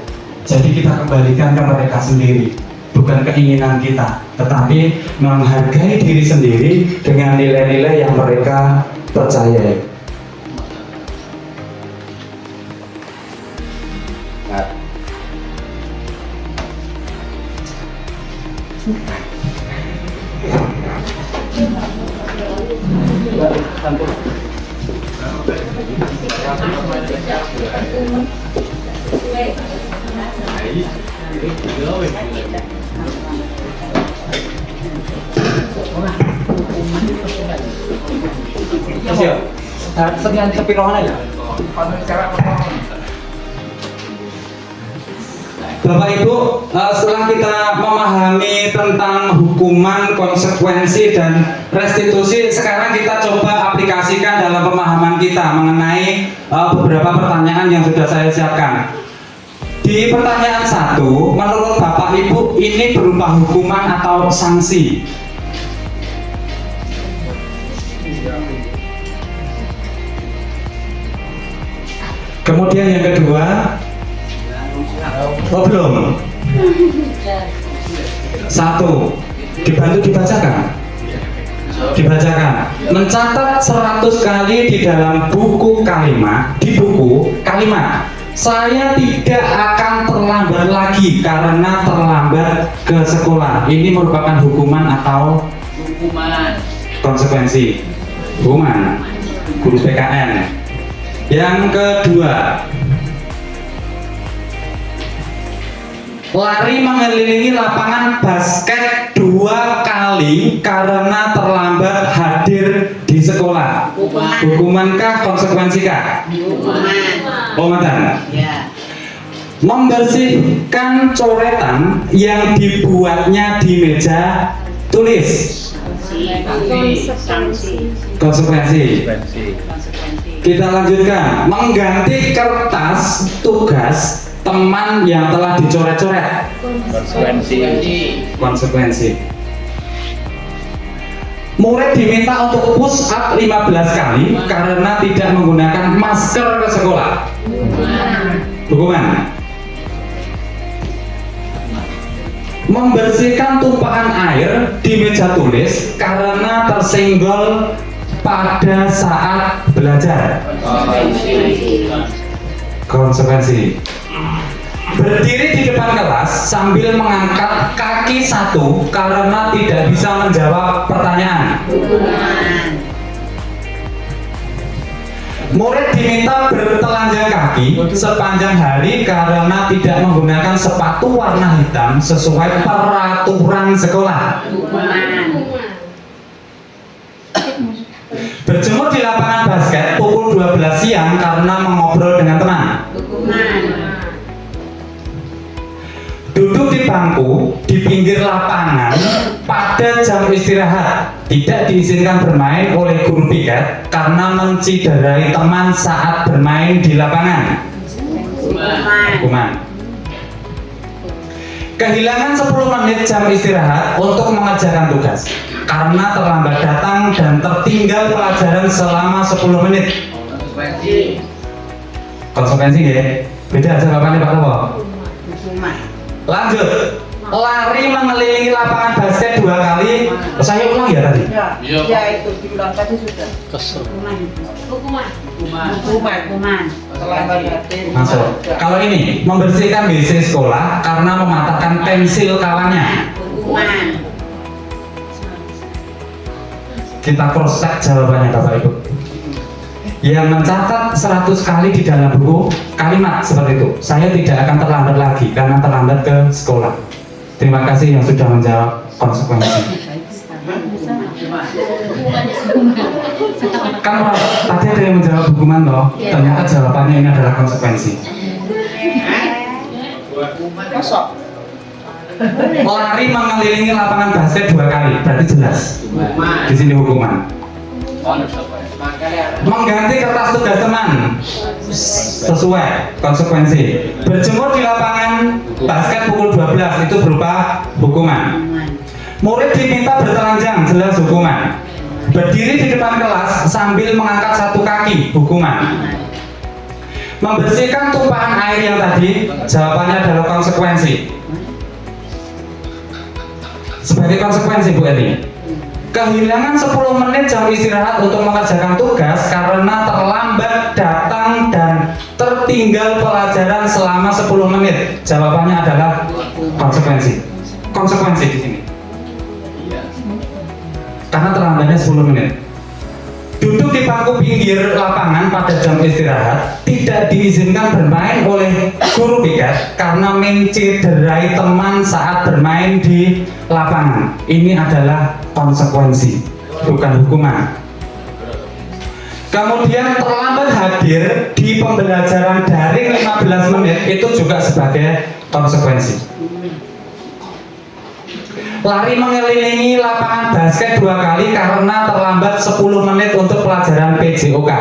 Jadi kita kembalikan ke mereka sendiri, bukan keinginan kita, tetapi menghargai diri sendiri dengan nilai-nilai yang mereka percaya. Sekian kepirohan aja. Bapak Ibu, setelah kita memahami tentang hukuman, konsekuensi, dan restitusi, sekarang kita coba aplikasikan dalam pemahaman kita mengenai beberapa pertanyaan yang sudah saya siapkan. Di pertanyaan 1, menurut Bapak Ibu ini berupa hukuman atau sanksi? Kemudian yang kedua, oh belum. 1, dibantu dibacakan. Mencatat 100 kali di dalam buku kalimat, saya tidak akan terlambat lagi karena terlambat ke sekolah. Ini merupakan hukuman atau konsekuensi? Hukuman. Guru PKN. Yang kedua, lari mengelilingi lapangan basket 2 kali karena terlambat hadir di sekolah. Hukumankah, konsekuensikah? Oh, mantan. Ya. Membersihkan coretan yang dibuatnya di meja tulis. Konsekuensi. Kita lanjutkan. Mengganti kertas tugas teman yang telah dicoret-coret. Konsekuensi. Murid diminta untuk push up 15 kali karena tidak menggunakan masker ke sekolah. Hukuman. Membersihkan tumpahan air di meja tulis karena tersenggol pada saat belajar. Konsekuensi. Berdiri di depan kelas sambil mengangkat kaki satu karena tidak bisa menjawab pertanyaan. Murid diminta bertelanjang kaki sepanjang hari karena tidak menggunakan sepatu warna hitam sesuai peraturan sekolah. Berjemur di lapangan basket pukul 12 siang karena mengobrol dengan teman. Duduk di bangku di pinggir lapangan pada jam istirahat, tidak diizinkan bermain oleh guru piket karena menciderai teman saat bermain di lapangan. Hukuman. Kehilangan 10 menit jam istirahat untuk mengerjakan tugas karena terlambat datang dan tertinggal pelajaran selama 10 menit. Konsekuensi ya? Beda jawabannya Pak Topo. Lanjut. Lari mengelilingi lapangan basket 2 kali. Saya ulang ya tadi? Ya itu diulang tadi sudah. Hukuman. Terlambat hadir. Masuk. Kalau ini membersihkan WC sekolah karena mematahkan pensil kawannya. Kita cross check jawabannya Bapak Ibu. Yang mencatat 100 kali di dalam buku kalimat seperti itu, saya tidak akan terlambat lagi karena terlambat ke sekolah. Terima kasih yang sudah menjawab konsekuensi. Kan tadi ada yang menjawab hukuman loh, ternyata jawabannya ini adalah konsekuensi. Lari mengelilingi lapangan basket 2 kali, berarti jelas. Di sini hukuman. Mengganti kertas tugas teman sesuai konsekuensi. Berjemur di lapangan basket pukul 12 itu berupa hukuman. Murid diminta bertelanjang, jelas hukuman. Berdiri di depan kelas sambil mengangkat satu kaki, hukuman. Membersihkan tumpahan air yang tadi, jawabannya adalah konsekuensi. Sebagai konsekuensi Bu Eti, kehilangan 10 menit jam istirahat untuk mengerjakan tugas karena terlambat datang dan tertinggal pelajaran selama 10 menit. Jawabannya adalah konsekuensi. Konsekuensi di sini. Karena terlambatnya 10 menit. Duduk di bangku pinggir lapangan pada jam istirahat, tidak diizinkan bermain oleh guru piket karena menciderai teman saat bermain di lapangan. Ini adalah konsekuensi, bukan hukuman. Kemudian terlambat hadir di pembelajaran daring 15 menit itu juga sebagai konsekuensi. Lari mengelilingi lapangan basket 2 kali karena terlambat 10 menit untuk pelajaran PJOK.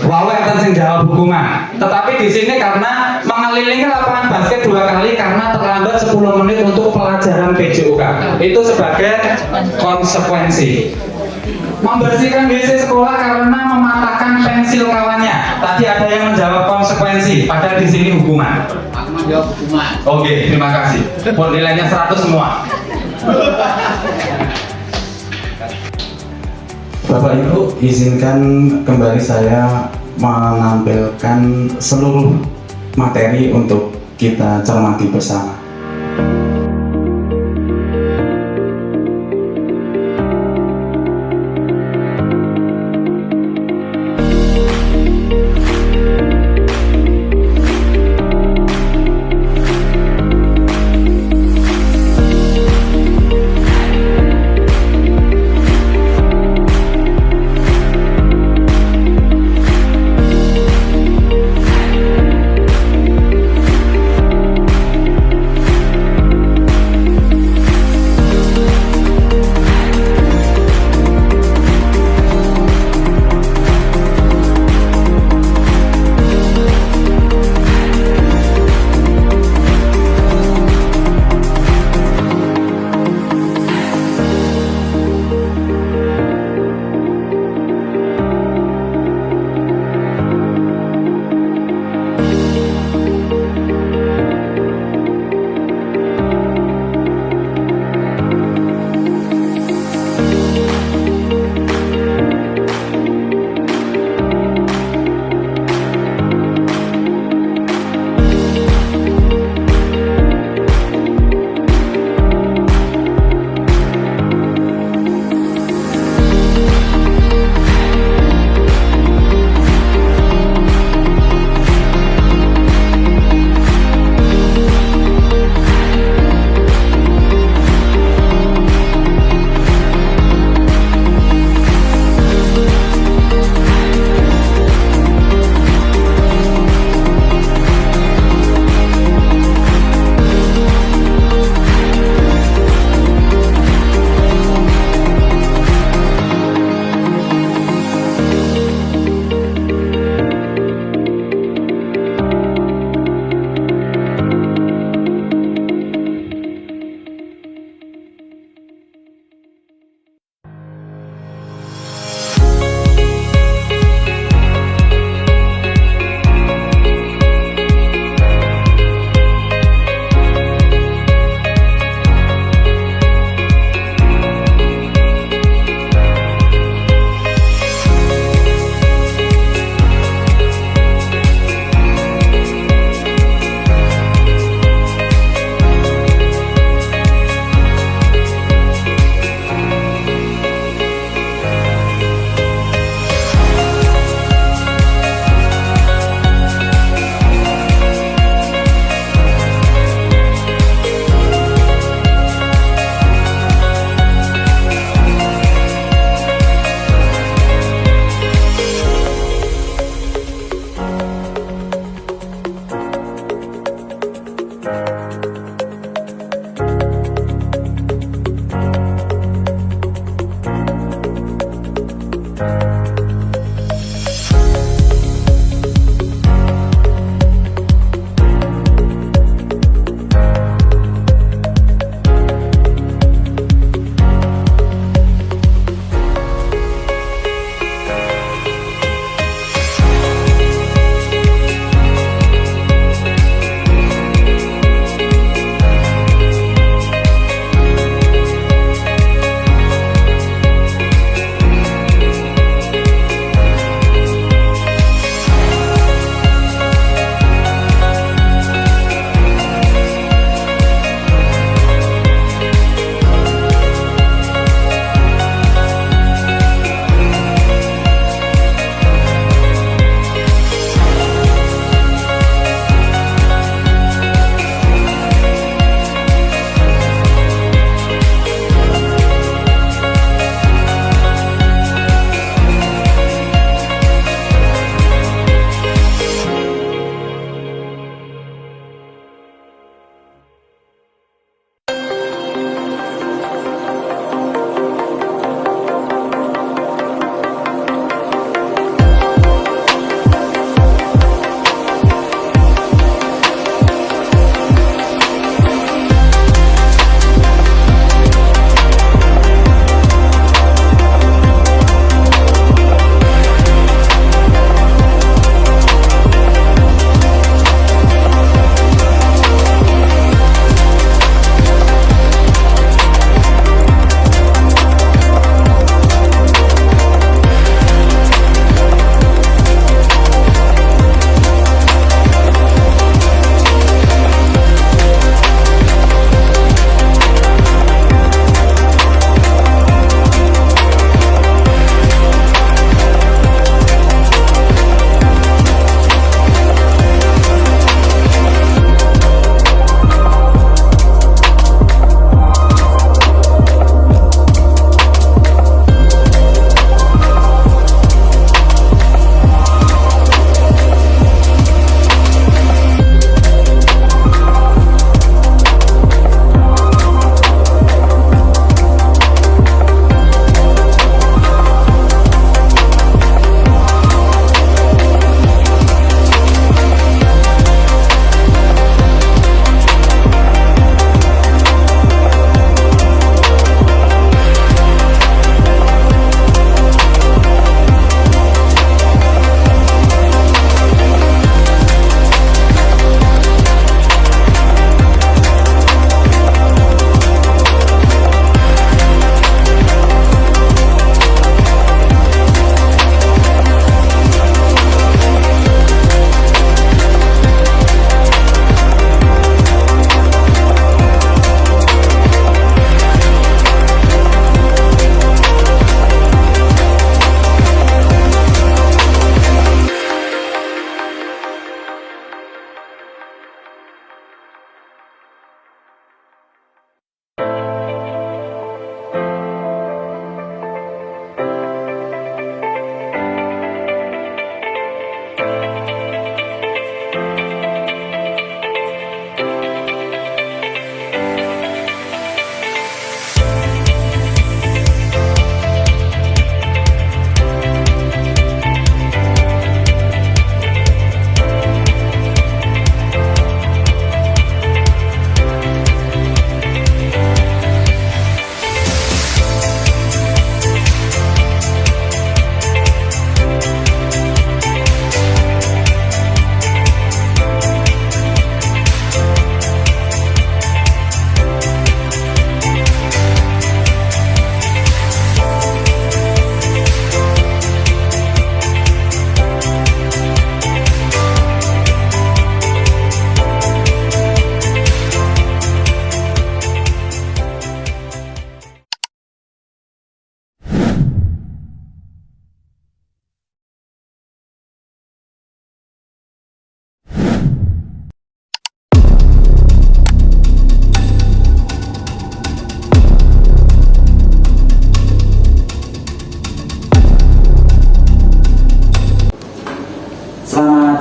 Wawe akan sing jawab hukuman. Tetapi di sini karena mengelilingi lapangan basket 2 kali karena terlambat 10 menit untuk pelajaran PJOK. Itu sebagai konsekuensi. Membersihkan WC sekolah karena mematahkan pensil kawannya. Tadi ada yang menjawab konsekuensi, padahal di sini hukuman. Aku menjawab hukuman. Oke, terima kasih. Nilainya 100 semua. Bapak Ibu, izinkan kembali saya menampilkan seluruh materi untuk kita cermati bersama.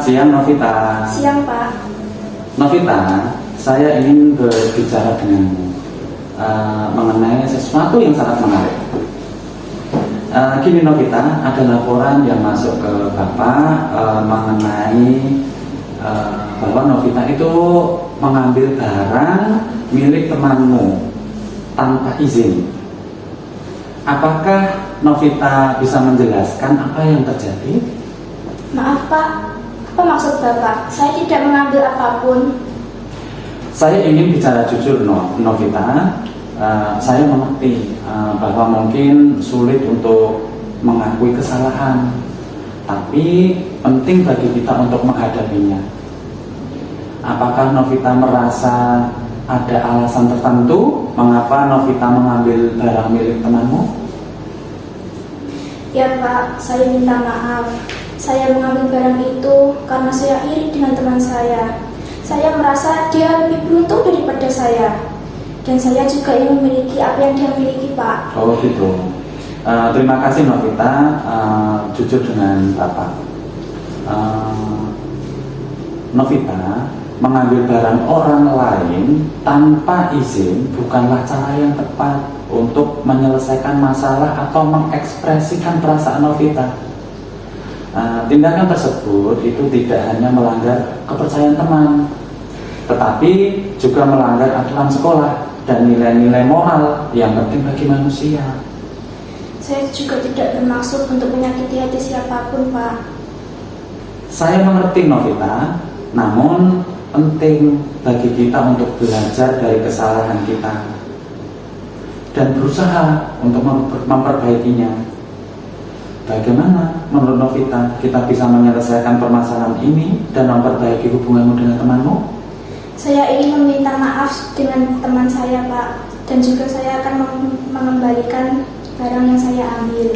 siang Novita. Siang, Pak. Novita, saya ingin berbicara denganmu mengenai sesuatu yang sangat menarik. Gini Novita, ada laporan yang masuk ke Bapak mengenai bahwa Novita itu mengambil barang milik temanmu tanpa izin. Apakah Novita bisa menjelaskan apa yang terjadi? Maaf, Pak. Apa maksud Bapak? Saya tidak mengambil apapun. Saya ingin bicara jujur, Novita. Saya mengerti bahwa mungkin sulit untuk mengakui kesalahan, tapi penting bagi kita untuk menghadapinya. Apakah Novita merasa ada alasan tertentu mengapa Novita mengambil barang milik temanmu? Ya, Pak. Saya minta maaf. Saya mengambil barang itu karena saya iri dengan teman saya. Saya merasa dia lebih beruntung daripada saya. Dan saya juga ingin memiliki apa yang dia miliki, Pak. Oh gitu. Terima kasih Novita, jujur dengan Bapak. Novita, mengambil barang orang lain tanpa izin bukanlah cara yang tepat untuk menyelesaikan masalah atau mengekspresikan perasaan Novita. Tindakan tersebut itu tidak hanya melanggar kepercayaan teman, tetapi juga melanggar aturan sekolah dan nilai-nilai moral yang penting bagi manusia. Saya juga tidak bermaksud untuk menyakiti hati siapapun, Pak. Saya mengerti Novita, namun penting bagi kita untuk belajar dari kesalahan kita dan berusaha untuk memperbaikinya. Bagaimana menurut Novita kita bisa menyelesaikan permasalahan ini dan memperbaiki hubunganmu dengan temanmu? Saya ingin meminta maaf dengan teman saya, Pak. Dan juga saya akan mengembalikan barang yang saya ambil.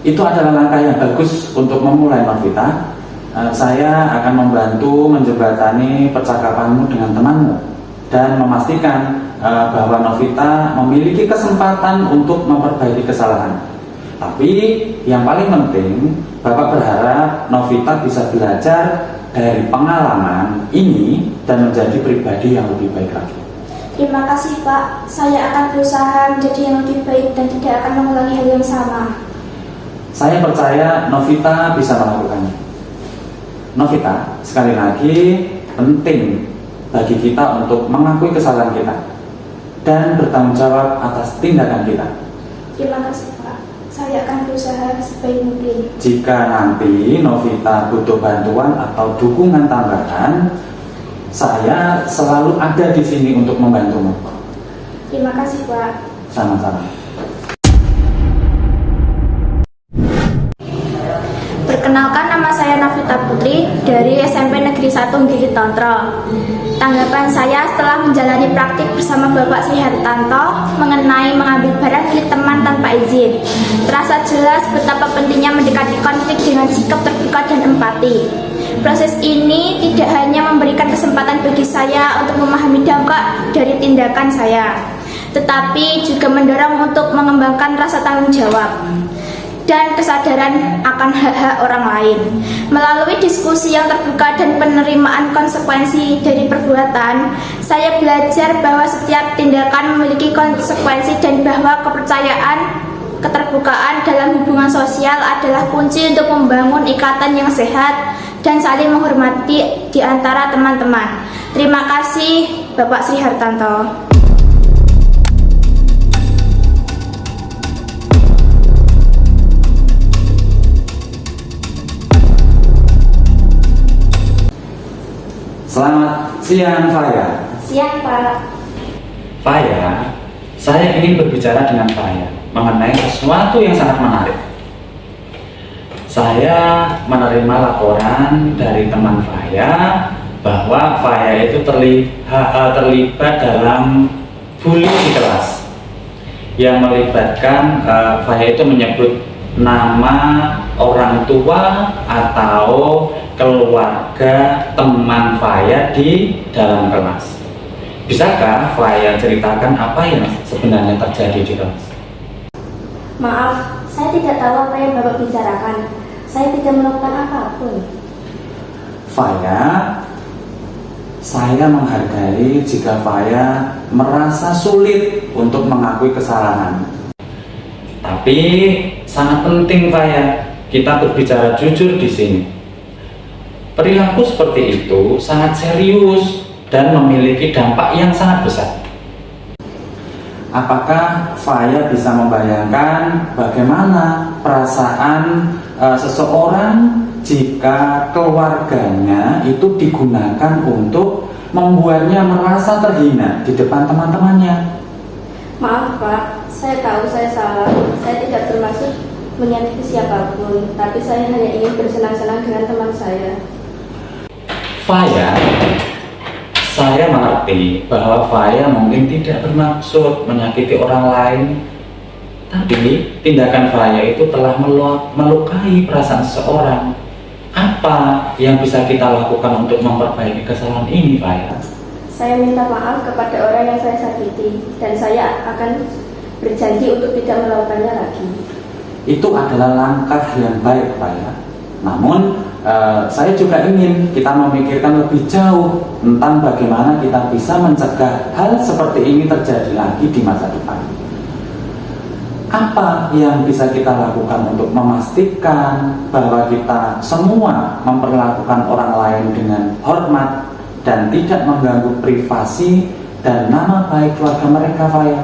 Itu adalah langkah yang bagus untuk memulai, Novita. Saya akan membantu menjembatani percakapanmu dengan temanmu dan memastikan bahwa Novita memiliki kesempatan untuk memperbaiki kesalahan. Tapi yang paling penting, Bapak berharap Novita bisa belajar dari pengalaman ini dan menjadi pribadi yang lebih baik lagi. Terima kasih, Pak. Saya akan berusaha menjadi yang lebih baik dan tidak akan mengulangi hal yang sama. Saya percaya Novita bisa melakukannya. Novita, sekali lagi penting bagi kita untuk mengakui kesalahan kita dan bertanggung jawab atas tindakan kita. Terima kasih, Pak. Saya akan berusaha sebaik mungkin. Jika nanti Novita butuh bantuan atau dukungan tambahan, saya selalu ada di sini untuk membantumu. Terima kasih, Pak. Sama-sama. Perkenalkan, nama saya Novita Putri dari SMP Negeri 1 Gili Tontro. Tanggapan saya setelah menjalani praktik bersama Bapak Sri Hartanto mengenai mengambil barang milik teman tanpa izin, terasa jelas betapa pentingnya mendekati konflik dengan sikap terbuka dan empati. Proses ini tidak hanya memberikan kesempatan bagi saya untuk memahami dampak dari tindakan saya, tetapi juga mendorong untuk mengembangkan rasa tanggung jawab dan kesadaran akan hak-hak orang lain. Melalui diskusi yang terbuka dan penerimaan konsekuensi dari perbuatan, saya belajar bahwa setiap tindakan memiliki konsekuensi dan bahwa kepercayaan, keterbukaan dalam hubungan sosial adalah kunci untuk membangun ikatan yang sehat dan saling menghormati di antara teman-teman. Terima kasih, Bapak Sri Hartanto. Selamat siang, Faya. Siang, Pak. Faya, saya ingin berbicara dengan Faya mengenai sesuatu yang sangat menarik. Saya menerima laporan dari teman Faya bahwa Faya itu terlibat dalam bully di kelas yang melibatkan Faya itu menyebut nama orang tua atau keluarga teman Faya di dalam kelas. Bisakah Faya ceritakan apa yang sebenarnya terjadi di kelas? Maaf, saya tidak tahu apa yang Bapak bicarakan. Saya tidak melakukan apapun. saya menghargai jika Faya merasa sulit untuk mengakui kesalahan. Tapi sangat penting Faya, kita berbicara jujur di sini. Perilaku seperti itu sangat serius dan memiliki dampak yang sangat besar. Apakah Faya bisa membayangkan bagaimana perasaan seseorang jika keluarganya itu digunakan untuk membuatnya merasa terhina di depan teman-temannya? Maaf Pak, saya tahu saya salah. Saya tidak bermaksud menyakiti siapapun, tapi saya hanya ingin bersenang-senang dengan teman saya. Faya, saya mengerti bahwa Faya mungkin tidak bermaksud menyakiti orang lain, tapi tindakan Faya itu telah melukai perasaan seseorang. Apa yang bisa kita lakukan untuk memperbaiki kesalahan ini, Faya? Saya minta maaf kepada orang yang saya sakiti, dan saya akan berjanji untuk tidak melakukannya lagi. Itu adalah langkah yang baik, Faya. Namun, saya juga ingin kita memikirkan lebih jauh tentang bagaimana kita bisa mencegah hal seperti ini terjadi lagi di masa depan. Apa yang bisa kita lakukan untuk memastikan bahwa kita semua memperlakukan orang lain dengan hormat dan tidak mengganggu privasi dan nama baik keluarga mereka, Faya?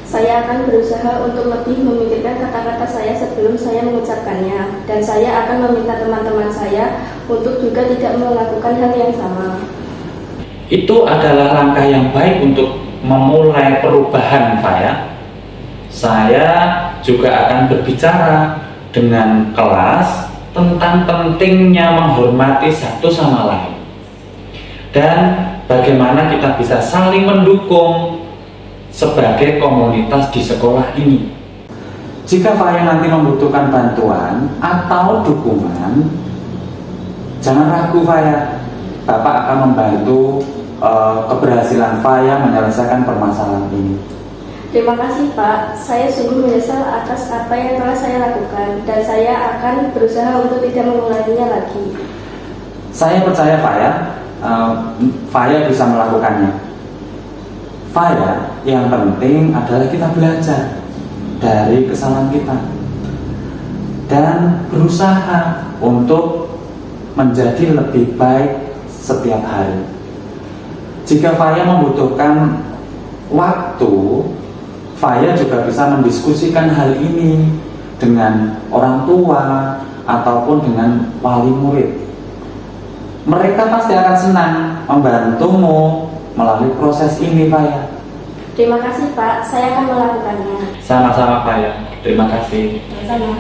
Saya akan berusaha untuk lebih memikirkan kata-kata saya sebelum saya mengucapkannya, dan saya akan meminta teman-teman saya untuk juga tidak melakukan hal yang sama. Itu adalah langkah yang baik untuk memulai perubahan, Faya. Saya juga akan berbicara dengan kelas tentang pentingnya menghormati satu sama lain dan bagaimana kita bisa saling mendukung sebagai komunitas di sekolah ini. Jika Faya nanti membutuhkan bantuan atau dukungan, jangan ragu Faya. Bapak akan membantu keberhasilan Faya menyelesaikan permasalahan ini. Terima kasih Pak, saya sungguh menyesal atas apa yang telah saya lakukan, dan saya akan berusaha untuk tidak mengulanginya lagi. Saya percaya Faya bisa melakukannya. Faya, yang penting adalah kita belajar dari kesalahan kita dan berusaha untuk menjadi lebih baik setiap hari. Jika Faya membutuhkan waktu, Faya juga bisa mendiskusikan hal ini dengan orang tua ataupun dengan wali murid. Mereka pasti akan senang membantumu melalui proses ini, Faya. Terima kasih Pak, saya akan melakukannya. Sama-sama, Faya. Terima kasih. Sama-sama.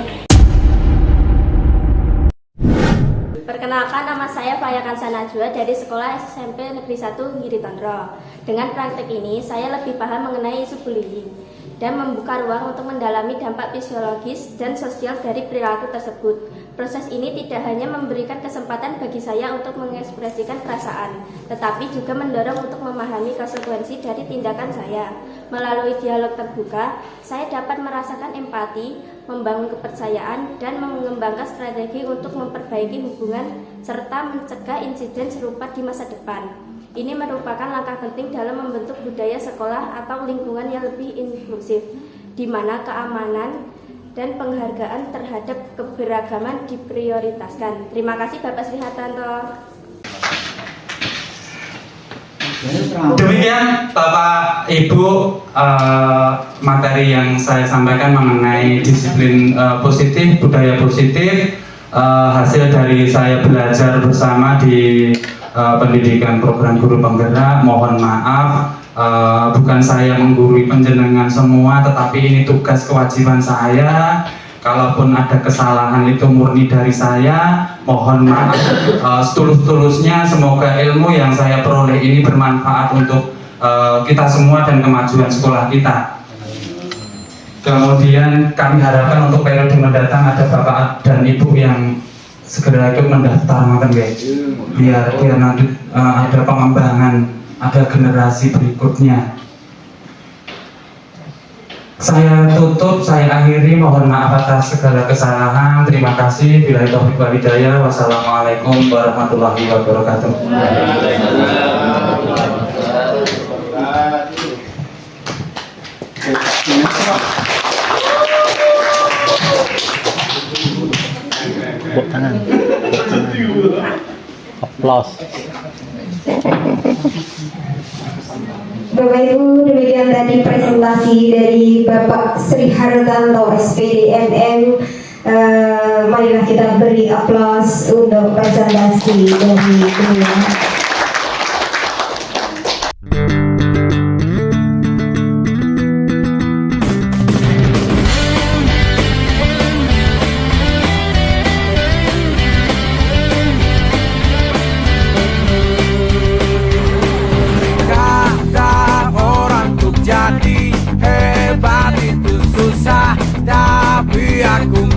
Perkenalkan, nama saya Faya Kansa Najwa dari Sekolah SMP Negeri 1 Giritondro. Dengan praktek ini, saya lebih paham mengenai isu bullying dan membuka ruang untuk mendalami dampak fisiologis dan sosial dari perilaku tersebut. Proses ini tidak hanya memberikan kesempatan bagi saya untuk mengekspresikan perasaan, tetapi juga mendorong untuk memahami konsekuensi dari tindakan saya. Melalui dialog terbuka, saya dapat merasakan empati, membangun kepercayaan, dan mengembangkan strategi untuk memperbaiki hubungan serta mencegah insiden serupa di masa depan. Ini merupakan langkah penting dalam membentuk budaya sekolah atau lingkungan yang lebih inklusif, di mana keamanan dan penghargaan terhadap keberagaman diprioritaskan. Terima kasih Bapak Sri Hartanto. Demikian Bapak Ibu materi yang saya sampaikan mengenai disiplin positif, budaya positif, hasil dari saya belajar bersama di pendidikan program guru penggerak. Mohon maaf, bukan saya menggurui panjenengan semua, tetapi ini tugas kewajiban saya. Kalaupun ada kesalahan itu murni dari saya, mohon maaf setulus-tulusnya. Semoga ilmu yang saya peroleh ini bermanfaat untuk kita semua dan kemajuan sekolah kita. Kemudian kami harapkan untuk periode mendatang ada Bapak dan Ibu yang segera ikut mendaftar, makan guys, biar nanti ada pengembangan, ada generasi berikutnya. Saya tutup, saya akhiri, mohon maaf atas segala kesalahan. Terima kasih. Bila taufiq wal hidayah. Wassalamualaikum warahmatullahi wabarakatuh. Bapak Ibu, demikian tadi presentasi dari Bapak Sri Hartanto SPD MM. Marilah kita beri aplaus untuk presentasi dari beliau.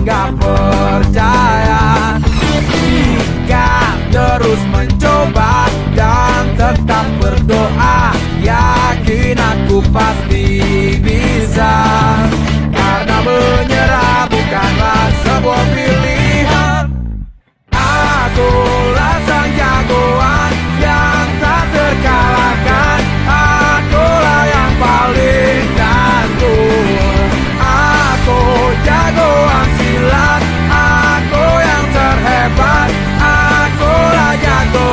Nggak percaya jika terus mencoba dan tetap berdoa, yakin aku pasti bisa, karena menyerah bukanlah sebuah pilihan. Akulah sang jagoan yang tak terkalahkan, akulah yang paling tangguh, aku jagoan silat, aku yang terhebat, akulah jagoan.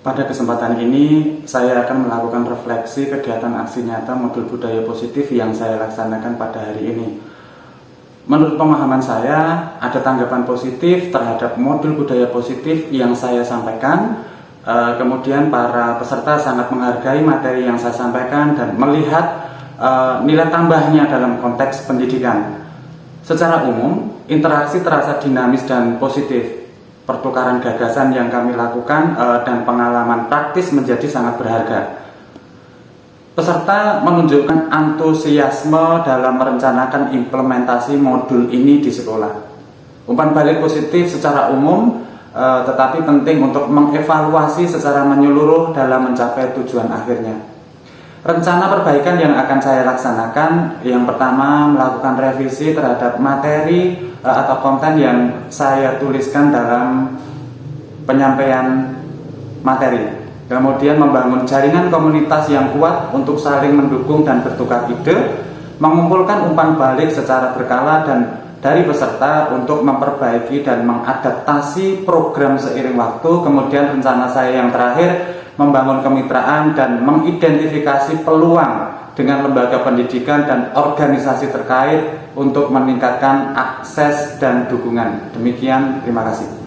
Pada kesempatan ini, saya akan melakukan refleksi kegiatan aksi nyata modul budaya positif yang saya laksanakan pada hari ini. Menurut pemahaman saya, ada tanggapan positif terhadap modul budaya positif yang saya sampaikan. Kemudian para peserta sangat menghargai materi yang saya sampaikan dan melihat nilai tambahnya dalam konteks pendidikan. Secara umum, interaksi terasa dinamis dan positif. Pertukaran gagasan yang kami lakukan dan pengalaman praktis menjadi sangat berharga. Peserta menunjukkan antusiasme dalam merencanakan implementasi modul ini di sekolah. Umpan balik positif secara umum, tetapi penting untuk mengevaluasi secara menyeluruh dalam mencapai tujuan akhirnya. Rencana perbaikan yang akan saya laksanakan, yang pertama melakukan revisi terhadap materi atau konten yang saya tuliskan dalam penyampaian materi. Kemudian membangun jaringan komunitas yang kuat untuk saling mendukung dan bertukar ide, mengumpulkan umpan balik secara berkala dan dari peserta untuk memperbaiki dan mengadaptasi program seiring waktu. Kemudian rencana saya yang terakhir, membangun kemitraan dan mengidentifikasi peluang dengan lembaga pendidikan dan organisasi terkait untuk meningkatkan akses dan dukungan. Demikian, terima kasih.